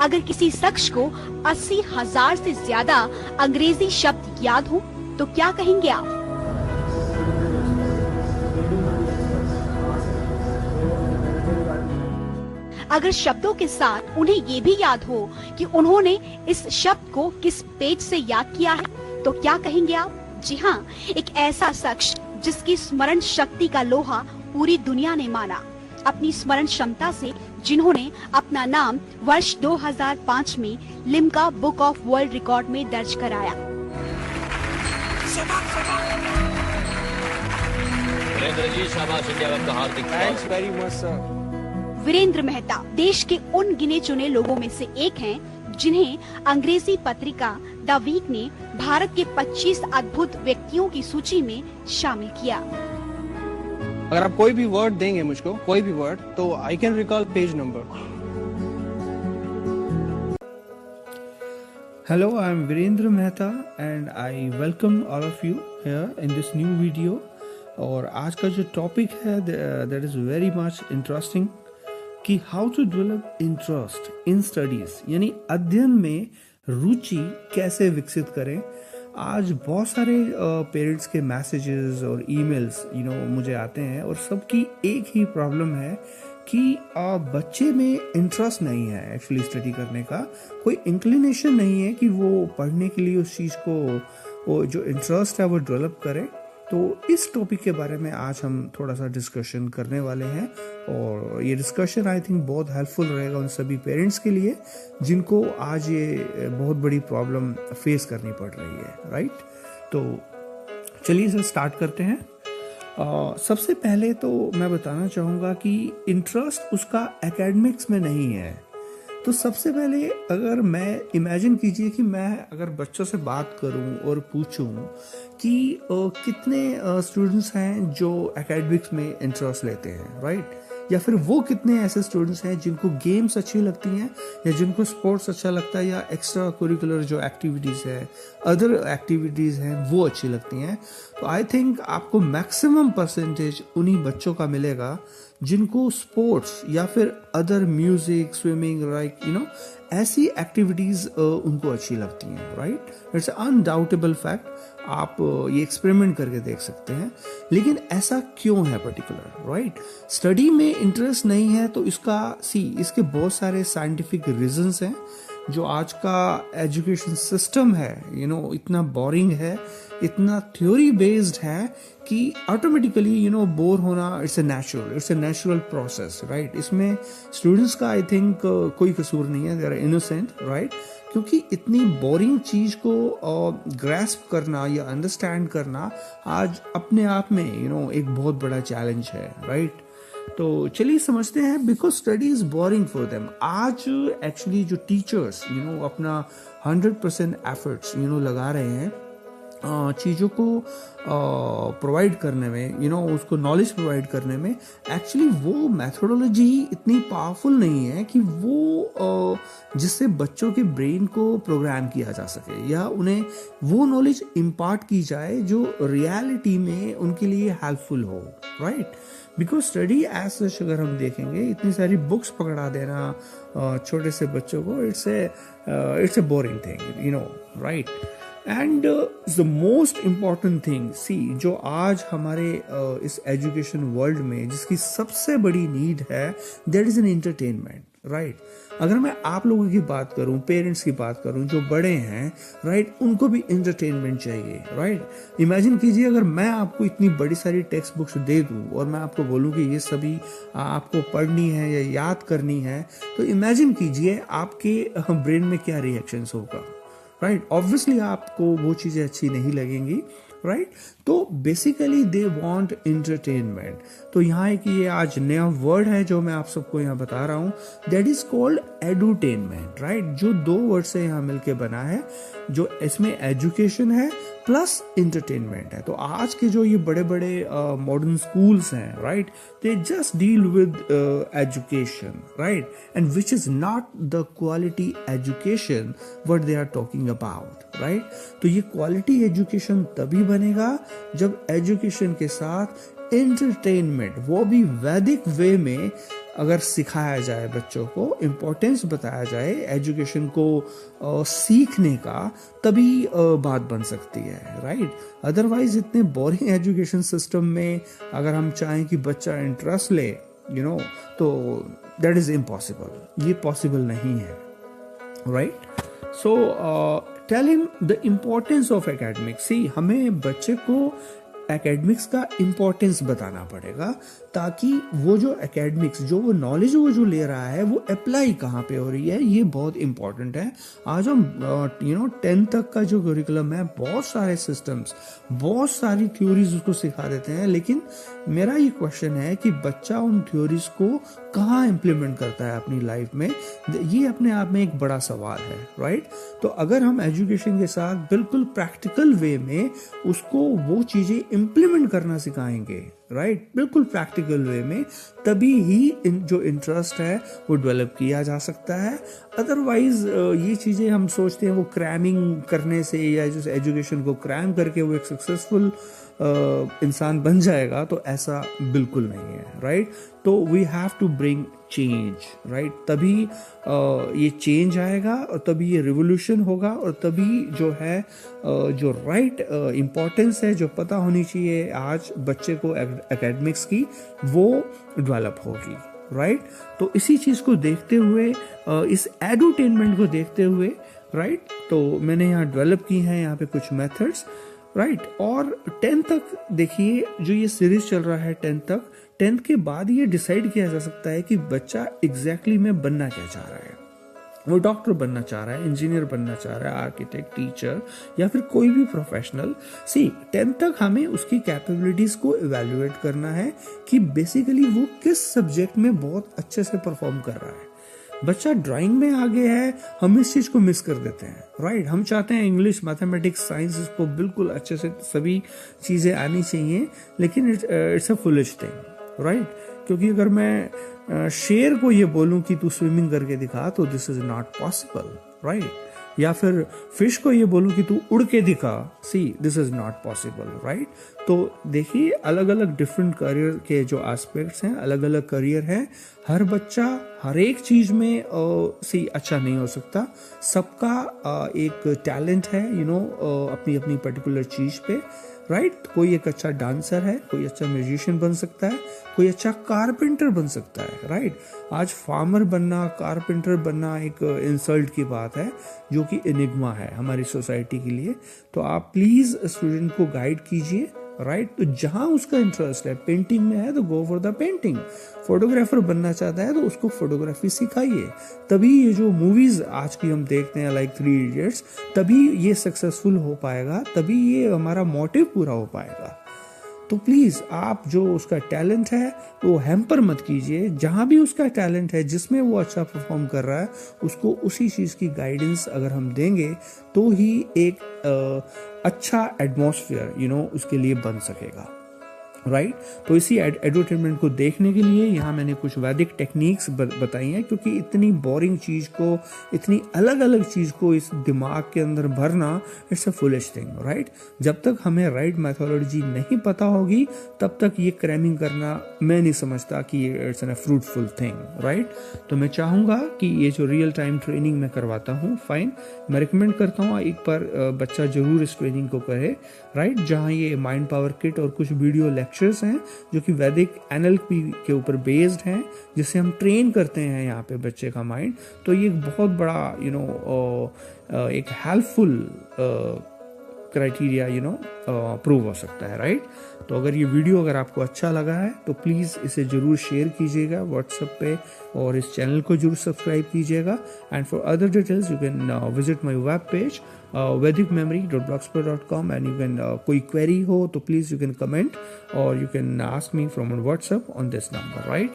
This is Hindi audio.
अगर किसी शख्स को 80,000 से ज्यादा अंग्रेजी शब्द याद हो तो क्या कहेंगे आप? अगर शब्दों के साथ उन्हें ये भी याद हो कि उन्होंने इस शब्द को किस पेज से याद किया है तो क्या कहेंगे आप? जी हाँ, एक ऐसा शख्स जिसकी स्मरण शक्ति का लोहा पूरी दुनिया ने माना, अपनी स्मरण क्षमता से जिन्होंने अपना नाम वर्ष 2005 में Limca book of world record में दर्ज कराया। वीरेंद्र जी, शाबाश इंडिया का हार्दिक thanks very much sir. Virendra Mehta देश के उन गिने चुने लोगों में से एक हैं जिन्हें अंग्रेजी पत्रिका द वीक ने भारत के 25 अद्भुत व्यक्तियों की सूची में शामिल किया। अगर आप कोई भी वर्ड देंगे मुझको, कोई भी वर्ड, तो I can recall page number. Hello, I am Virendra Mehta and I welcome all of you here in this new video। और आज का जो टॉपिक है that is very much interesting कि how to develop interest in studies, यानी अध्ययन में रुचि कैसे विकसित करें। आज बहुत सारे पेरेंट्स के मैसेजेस और ईमेल्स मुझे आते हैं और सबकी एक ही प्रॉब्लम है कि बच्चे में इंटरेस्ट नहीं है एक्चुअली स्टडी करने का, कोई इंक्लिनेशन नहीं है कि वो पढ़ने के लिए उस चीज़ को, वो जो इंटरेस्ट है वो डेवलप करे। तो इस टॉपिक के बारे में आज हम थोड़ा सा डिस्कशन करने वाले हैं और ये डिस्कशन आई थिंक बहुत हेल्पफुल रहेगा उन सभी पेरेंट्स के लिए जिनको आज ये बहुत बड़ी प्रॉब्लम फेस करनी पड़ रही है, राइट। तो चलिए इसे स्टार्ट करते हैं। सबसे पहले तो मैं बताना चाहूँगा कि इंटरेस्ट उसका एकेडमिक्स में नहीं है। तो सबसे पहले अगर मैं इमेजिन कीजिए कि मैं अगर बच्चों से बात करूं और पूछूं कि कितने स्टूडेंट्स हैं जो एकेडमिक्स में इंटरेस्ट लेते हैं, राइट, या फिर वो कितने ऐसे स्टूडेंट्स हैं जिनको गेम्स अच्छी लगती हैं या जिनको स्पोर्ट्स अच्छा लगता है या एक्स्ट्रा करिकुलर जो एक्टिविटीज़ है, अदर एक्टिविटीज़ हैं वो अच्छी लगती हैं। तो आई थिंक आपको मैक्सिमम परसेंटेज उन्हीं बच्चों का मिलेगा जिनको स्पोर्ट्स या फिर अदर म्यूजिक, स्विमिंग, लाइक ऐसी एक्टिविटीज़ उनको अच्छी लगती हैं, राइट। इट्स अनडाउटेबल फैक्ट, आप ये एक्सपेरिमेंट करके देख सकते हैं। लेकिन ऐसा क्यों है पर्टिकुलर, राइट। स्टडी में इंटरेस्ट नहीं है तो इसके बहुत सारे साइंटिफिक रीजंस हैं। जो आज का एजुकेशन सिस्टम है इतना बोरिंग है, इतना थ्योरी बेस्ड है कि ऑटोमेटिकली बोर होना it's a natural process, right. इसमें स्टूडेंट्स का आई थिंक कोई कसूर नहीं है, दे आर इनोसेंट, राइट। क्योंकि इतनी बोरिंग चीज को ग्रैस्प करना या अंडरस्टैंड करना आज अपने आप में एक बहुत बड़ा चैलेंज है, राइट। तो चलिए समझते हैं, because study is boring for them. आज एक्चुअली जो टीचर्स अपना 100% एफर्ट्स लगा रहे हैं चीज़ों को प्रोवाइड करने में, उसको नॉलेज प्रोवाइड करने में, एक्चुअली वो मैथोडोलॉजी इतनी पावरफुल नहीं है कि वो जिससे बच्चों के ब्रेन को प्रोग्राम किया जा सके या उन्हें वो नॉलेज इम्पार्ट की जाए जो रियलिटी में उनके लिए हेल्पफुल हो, right. Because study as such अगर हम देखेंगे, इतनी सारी बुक्स पकड़ा देना छोटे से बच्चों को, it's a boring thing, right. And the most important thing जो आज हमारे इस एजुकेशन वर्ल्ड में जिसकी सबसे बड़ी नीड है, that is an entertainment, right. अगर मैं आप लोगों की बात करूं, पेरेंट्स की बात करूं जो बड़े हैं, राइट, उनको भी एंटरटेनमेंट चाहिए, राइट। इमेजिन कीजिए अगर मैं आपको इतनी बड़ी सारी टेक्स्ट बुक्स दे दूं और मैं आपको बोलूं कि ये सभी आपको पढ़नी है या याद करनी है, तो इमेजिन कीजिए आपके ब्रेन में क्या रिएक्शंस होगा, राइट। ऑब्वियसली आपको वो चीजें अच्छी नहीं लगेंगी, राइट। तो बेसिकली दे वांट एंटरटेनमेंट। तो यहाँ एक ये आज नया वर्ड है जो मैं आप सबको यहाँ बता रहा हूँ, that is called edutainment, right. जो दो वर्ड से यहाँ मिलके बना है, जो इसमें एजुकेशन है प्लस इंटरटेनमेंट है। तो आज के जो ये बड़े बड़े मॉडर्न स्कूल्स हैं, right, they just deal with education, right, and which is not the quality education what they are talking about, right. तो ये क्वालिटी एजुकेशन तभी बनेगा जब एजुकेशन के साथ एंटरटेनमेंट, वो भी वैदिक वे में, अगर सिखाया जाए, बच्चों को इम्पोर्टेंस बताया जाए एजुकेशन को सीखने का, तभी बात बन सकती है, राइट। अदरवाइज इतने बोरिंग एजुकेशन सिस्टम में अगर हम चाहें कि बच्चा इंटरेस्ट ले, तो दैट इज इम्पॉसिबल, ये पॉसिबल नहीं है, right. So tell him the importance of academics. See, हमें बच्चे को एकेडमिक्स का इम्पोर्टेंस बताना पड़ेगा, ताकि वो जो एकेडमिक्स, जो वो नॉलेज वो जो ले रहा है, वो अप्लाई कहाँ पे हो रही है, ये बहुत इंपॉर्टेंट है। आज हम 10th तक का जो करिकुलम है, बहुत सारे सिस्टम्स, बहुत सारी थ्योरीज उसको सिखा देते हैं, लेकिन मेरा ये क्वेश्चन है कि बच्चा उन थ्योरीज को कहाँ इम्प्लीमेंट करता है अपनी लाइफ में, ये अपने आप में एक बड़ा सवाल है, राइट। तो अगर हम एजुकेशन के साथ बिल्कुल प्रैक्टिकल वे में उसको वो चीजें इम्प्लीमेंट करना सिखाएंगे, राइट, बिल्कुल प्रैक्टिकल वे में, तभी ही जो इंटरेस्ट है वो डेवलप किया जा सकता है। अदरवाइज ये चीजें हम सोचते हैं वो क्रैमिंग करने से, या जो एजुकेशन को क्रैम करके वो एक सक्सेसफुल इंसान बन जाएगा, तो ऐसा बिल्कुल नहीं है, राइट। तो we have to bring change, right, तभी ये चेंज आएगा, और तभी ये रिवोल्यूशन होगा, और तभी जो है जो राइट इम्पोर्टेंस है, जो पता होनी चाहिए आज बच्चे को एकेडमिक्स की, वो डेवलप होगी, राइट। तो इसी चीज को देखते हुए, इस एडुटेनमेंट को देखते हुए, राइट, तो मैंने यहाँ डेवलप की हैं यहाँ पे कुछ मेथड्स, राइट। और 10th तक देखिए, जो ये सीरीज चल रहा है 10th तक, 10th के बाद ये डिसाइड किया जा सकता है कि बच्चा एग्जैक्टली में बनना क्या चाह रहा है। वो डॉक्टर बनना चाह रहा है, इंजीनियर बनना चाह रहा है, आर्किटेक्ट, टीचर, या फिर कोई भी प्रोफेशनल। सी, 10th तक हमें उसकी कैपेबिलिटीज को इवेल्युएट करना है कि बेसिकली वो किस सब्जेक्ट में बहुत अच्छे से परफॉर्म कर रहा है। बच्चा ड्राइंग में आगे है, हम इस चीज को मिस कर देते हैं, राइट। हम चाहते हैं इंग्लिश, मैथमेटिक्स, साइंस, इसको बिल्कुल अच्छे से सभी चीजें आनी चाहिए, लेकिन it's a foolish thing, right. क्योंकि अगर मैं शेर को ये बोलूं कि तू स्विमिंग करके दिखा, तो this is not possible, right. या फिर फिश को ये बोलूं कि तू उड़ के दिखा, see, this is not possible, right. तो देखिए, अलग अलग डिफरेंट करियर के जो एस्पेक्ट्स हैं, अलग अलग करियर हैं, हर बच्चा हर एक चीज में से अच्छा नहीं हो सकता। सबका एक टैलेंट है, अपनी अपनी पर्टिकुलर चीज पे, राइट। कोई एक अच्छा डांसर है, कोई अच्छा म्यूजिशियन बन सकता है, कोई अच्छा कारपेंटर बन सकता है, राइट। आज फार्मर बनना, कारपेंटर बनना एक इंसल्ट की बात है, जो कि एनिग्मा है हमारी सोसाइटी के लिए। तो आप प्लीज स्टूडेंट को गाइड कीजिए, राइट। तो जहां उसका इंटरेस्ट है, पेंटिंग में है तो go for the painting, photographer बनना चाहता है तो उसको फोटोग्राफी सिखाइए। तभी ये जो मूवीज आज की हम देखते हैं, लाइक 3 इडियट्स, तभी ये सक्सेसफुल हो पाएगा, तभी ये हमारा मोटिव पूरा हो पाएगा। तो प्लीज आप जो उसका टैलेंट है वो हैम्पर मत कीजिए। जहां भी उसका टैलेंट है, जिसमें वो अच्छा परफॉर्म कर रहा है, उसको उसी चीज की गाइडेंस अगर हम देंगे, तो ही एक अच्छा एटमॉस्फेयर उसके लिए बन सकेगा, राइट। तो इसी एडवर्टाइजमेंट को देखने के लिए यहाँ मैंने कुछ वैदिक टेक्निक्स बताई हैं, क्योंकि इतनी बोरिंग चीज को, इतनी अलग अलग चीज को इस दिमाग के अंदर भरना, it's a foolish thing, right. जब तक हमें राइट मेथोडोलॉजी नहीं पता होगी, तब तक ये क्रैमिंग करना मैं नहीं समझता कि it's an fruitful thing, right. तो मैं चाहूंगा कि ये जो रियल टाइम ट्रेनिंग मैं करवाता हूँ, फाइन, मैं रिकमेंड करता हूँ एक बार बच्चा जरूर इस ट्रेनिंग को करे, राइट। जहाँ ये माइंड पावर किट और कुछ वीडियो लेक्चर्स हैं जो कि वैदिक NLP के ऊपर बेस्ड हैं, जिससे हम ट्रेन करते हैं यहाँ पे बच्चे का माइंड। तो ये एक बहुत बड़ा एक हेल्पफुल क्राइटेरिया प्रूव हो सकता है, राइट। तो अगर ये वीडियो अगर आपको अच्छा लगा है तो प्लीज़ इसे जरूर शेयर कीजिएगा व्हाट्सएप पे, और इस चैनल को जरूर सब्सक्राइब कीजिएगा। And for other details you can visit my web page vedicmemory.blogspot.com, and you can कोई क्वेरी हो तो प्लीज़ यू कैन कमेंट, और you can ask me from WhatsApp on this number, right.